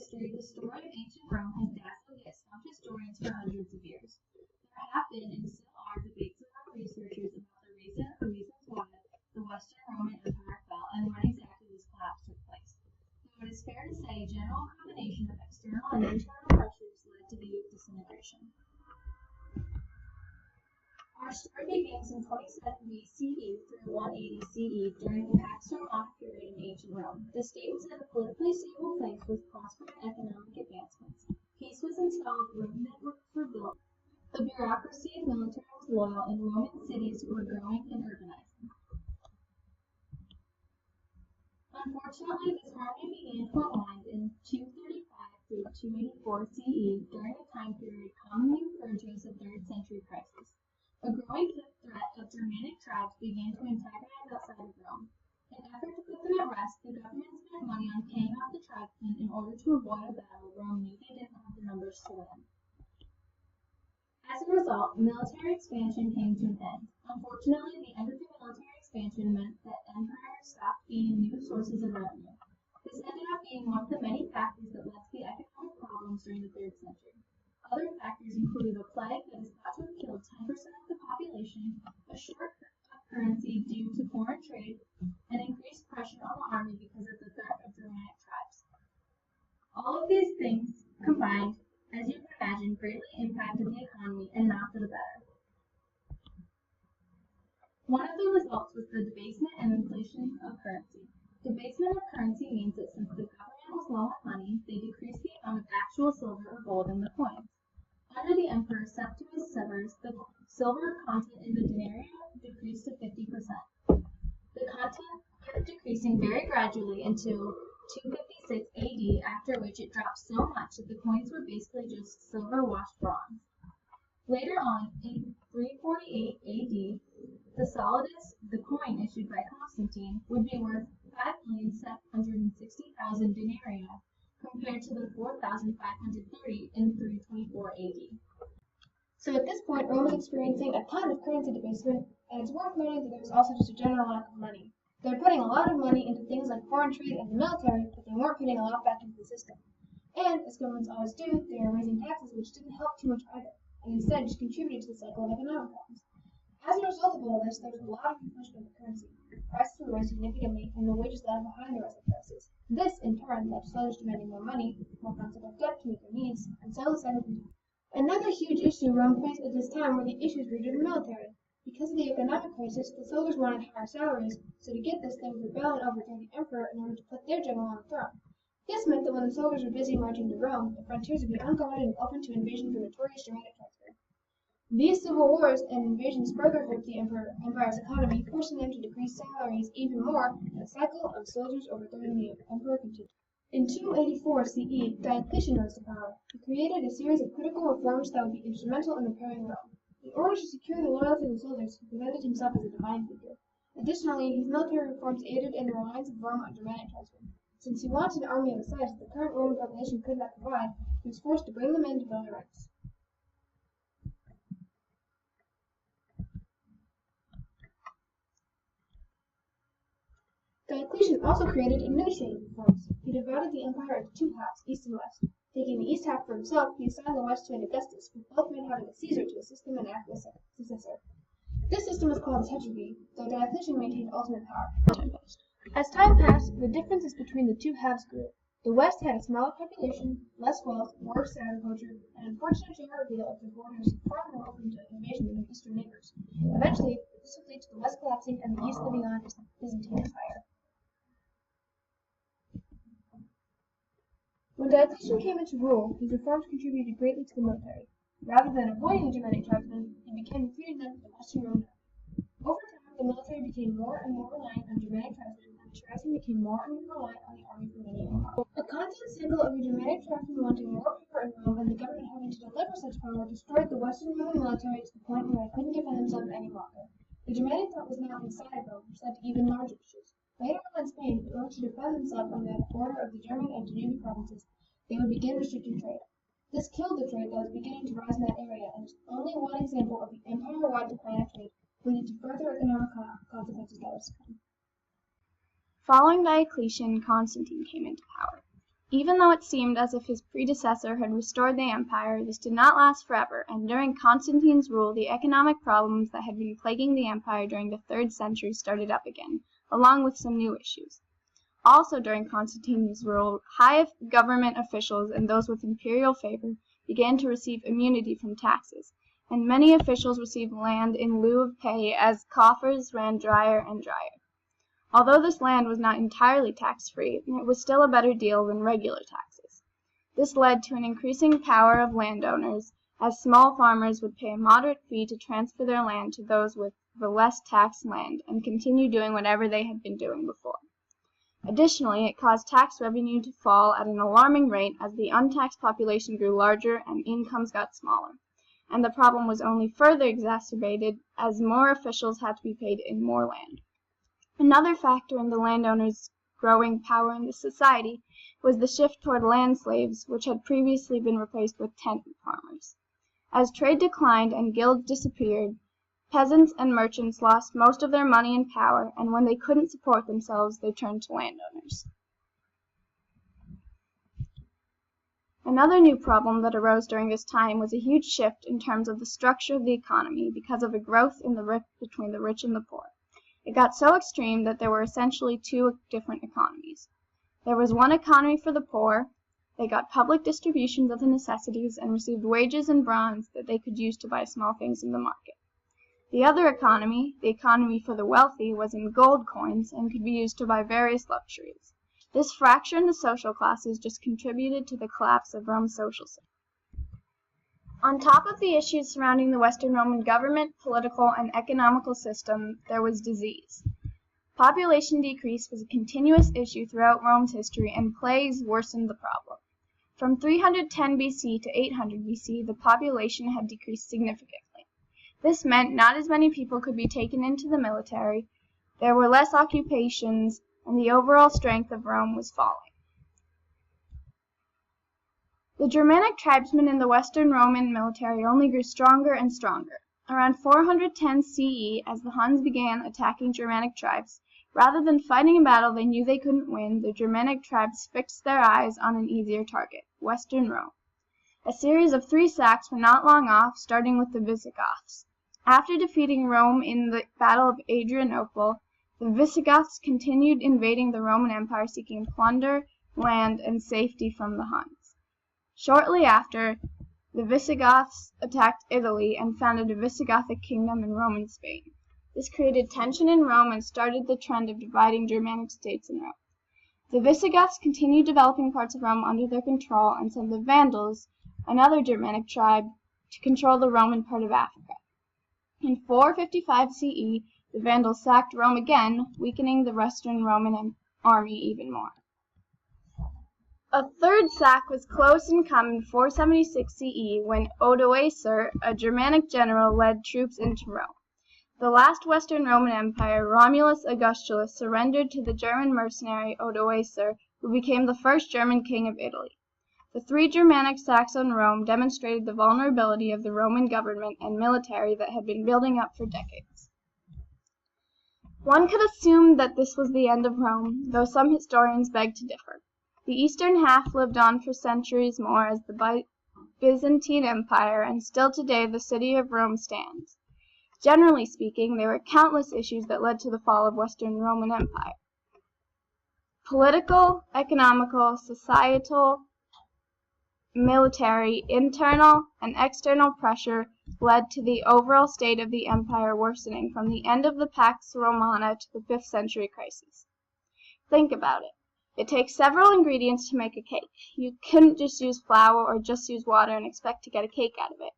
history, the story of ancient Rome has dazzled yet stumped historians for hundreds of years. There have been and still are debates among researchers about the reasons why the Western Roman Empire fell and when exactly this collapse took place. Though it is fair to say a general combination of external and internal pressures led to the disintegration. Our story begins in 27 CE through 180 CE during the Pax Romana period in ancient Rome. The state was in a politically stable place with prosperous economic advancements. Peace was installed, road networks were built. The bureaucracy and military was loyal, and Roman cities were growing and urbanizing. Unfortunately, this harmony began to unwind in 235 through 284 CE during a time period commonly referred to as the 3rd century crisis. A growing threat of Germanic tribes began to antagonize outside of Rome. In an effort to put them at rest, the government spent money on paying off the tribesmen in order to avoid a battle Rome knew they didn't have the numbers to win. As a result, military expansion came to an end. Unfortunately, the end of the military expansion meant that empires stopped gaining new sources of revenue. This ended up being one of the many factors that led to the economic problems during the 3rd century. Other factors included a plague that is thought to have killed 10% of the population, a short currency due to foreign trade, and increased pressure on the army because of the threat of Germanic tribes. All of these things combined, as you can imagine, greatly impacted the economy and not for the better. One of the results was the debasement and inflation of currency. Debasement of currency means that since the government was low on money, they decreased the amount of actual silver or gold in the coins. Under the emperor Septimus Severus, the silver content in the denarii decreased to 50%. The content kept decreasing very gradually until 256 AD, after which it dropped so much that the coins were basically just silver-washed bronze. Later on, in 348 AD, the solidus, the coin issued by Constantine, would be worth 5,760,000 denarii, compared to the 4,530 in 324 AD. So at this point, Rome was experiencing a ton of currency debasement, and it's worth noting that there was also just a general lack of money. They were putting a lot of money into things like foreign trade and the military, but they weren't putting a lot back into the system. And, as governments always do, they were raising taxes, which didn't help too much either, and instead just contributed to the cycle of economic problems. As a result of all this, there was a lot of inflation of the currency. Prices were raised significantly, and the wages lagged behind the rest of the prices. This, in turn, led to sellers demanding more money, more consequent debt to meet their needs, and so the cycle continued. Another huge issue Rome faced at this time were the issues rooted in the military. Because of the economic crisis, the soldiers wanted higher salaries, so to get this, they would rebel and overthrow the emperor in order to put their general on the throne. This meant that when the soldiers were busy marching to Rome, the frontiers would be unguarded and open to invasion from notorious Germanic tribes. These civil wars and invasions further hurt the empire's economy, forcing them to decrease salaries even more, and the cycle of soldiers overthrowing the emperor continued. In 284 CE, Diocletian rose to power. He created a series of critical reforms that would be instrumental in repairing Rome. In order to secure the loyalty of the soldiers, he presented himself as a divine figure. Additionally, his military reforms aided in the reliance of Rome on Germanic tribesmen. Since he wanted an army of a size that the current Roman population could not provide, he was forced to bring them in to build their ranks. Diocletian also created administrative reforms. He divided the empire into two halves, east and west. Taking the east half for himself, he assigned the west to an Augustus, with both men having a Caesar to assist him and act as successor. This system was called the Tetrarchy, though Diocletian maintained ultimate power. As time passed, the differences between the two halves grew. The west had a smaller population, less wealth, worse agriculture, and unfortunate geography of the borders far more open to invasion than eastern neighbors. Eventually, this would lead to the west collapsing and the east living on as the Byzantine Empire. When Diocletian came into rule, his reforms contributed greatly to the military. Rather than avoiding the Germanic tribesmen, he began recruiting them to the Western Roman army. Over time, the military became more and more reliant on Germanic tribesmen, and the tribesmen became more and more reliant on the army for many years. A constant cycle of the Germanic tribesmen wanting more power in Rome and the government having to deliver such power destroyed the Western Roman military to the point where they couldn't defend themselves any longer. The Germanic threat was now inside Rome, which led to even larger issues. Later on in Spain, in order to defend themselves on the border of the German and Danube provinces, they would begin restricting trade. This killed the trade that was beginning to rise in that area, and is only one example of the empire-wide decline of trade, leading to further economic consequences that was to come. Following Diocletian, Constantine came into power. Even though it seemed as if his predecessor had restored the empire, this did not last forever, and during Constantine's rule, the economic problems that had been plaguing the empire during the 3rd century started up again, along with some new issues. Also during Constantine's rule, high government officials and those with imperial favor began to receive immunity from taxes, and many officials received land in lieu of pay as coffers ran drier and drier. Although this land was not entirely tax-free, it was still a better deal than regular taxes. This led to an increasing power of landowners, as small farmers would pay a moderate fee to transfer their land to those with the less taxed land and continue doing whatever they had been doing before. Additionally, it caused tax revenue to fall at an alarming rate as the untaxed population grew larger and incomes got smaller, and the problem was only further exacerbated as more officials had to be paid in more land. Another factor in the landowners' growing power in the society was the shift toward land slaves, which had previously been replaced with tenant farmers. As trade declined and guilds disappeared, peasants and merchants lost most of their money and power, and when they couldn't support themselves, they turned to landowners. Another new problem that arose during this time was a huge shift in terms of the structure of the economy because of a growth in the rift between the rich and the poor. It got so extreme that there were essentially 2 different economies. There was one economy for the poor. They got public distributions of the necessities and received wages in bronze that they could use to buy small things in the market. The other economy, the economy for the wealthy, was in gold coins and could be used to buy various luxuries. This fracture in the social classes just contributed to the collapse of Rome's social system. On top of the issues surrounding the Western Roman government, political, and economical system, there was disease. Population decrease was a continuous issue throughout Rome's history, and plagues worsened the problem. From 310 BC to 800 BC, the population had decreased significantly. This meant not as many people could be taken into the military, there were less occupations, and the overall strength of Rome was falling. The Germanic tribesmen in the Western Roman military only grew stronger and stronger. Around 410 CE, as the Huns began attacking Germanic tribes, rather than fighting a battle they knew they couldn't win, the Germanic tribes fixed their eyes on an easier target, Western Rome. A series of 3 sacks were not long off, starting with the Visigoths. After defeating Rome in the Battle of Adrianople, the Visigoths continued invading the Roman Empire, seeking plunder, land, and safety from the Huns. Shortly after, the Visigoths attacked Italy and founded a Visigothic kingdom in Roman Spain. This created tension in Rome and started the trend of dividing Germanic states in Rome. The Visigoths continued developing parts of Rome under their control and sent the Vandals, another Germanic tribe, to control the Roman part of Africa. In 455 CE, the Vandals sacked Rome again, weakening the Western Roman army even more. A third sack was close in coming in 476 CE when Odoacer, a Germanic general, led troops into Rome. The last Western Roman Empire, Romulus Augustulus, surrendered to the German mercenary Odoacer, who became the first German king of Italy. The 3 Germanic sacks on Rome demonstrated the vulnerability of the Roman government and military that had been building up for decades. One could assume that this was the end of Rome, though some historians beg to differ. The eastern half lived on for centuries more as the Byzantine Empire, and still today the city of Rome stands. Generally speaking, there were countless issues that led to the fall of Western Roman Empire. Political, economical, societal, military, internal, and external pressure led to the overall state of the empire worsening from the end of the Pax Romana to the 5th century crisis. Think about it. It takes several ingredients to make a cake. You couldn't just use flour or just use water and expect to get a cake out of it.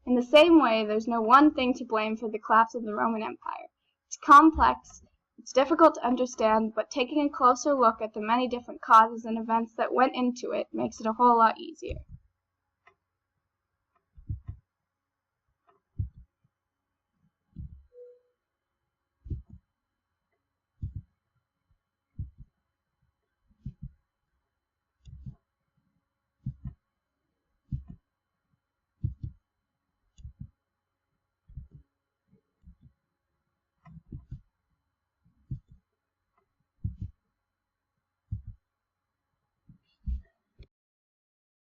In the same way, there's no one thing to blame for the collapse of the Roman Empire. It's complex, it's difficult to understand, but taking a closer look at the many different causes and events that went into it makes it a whole lot easier.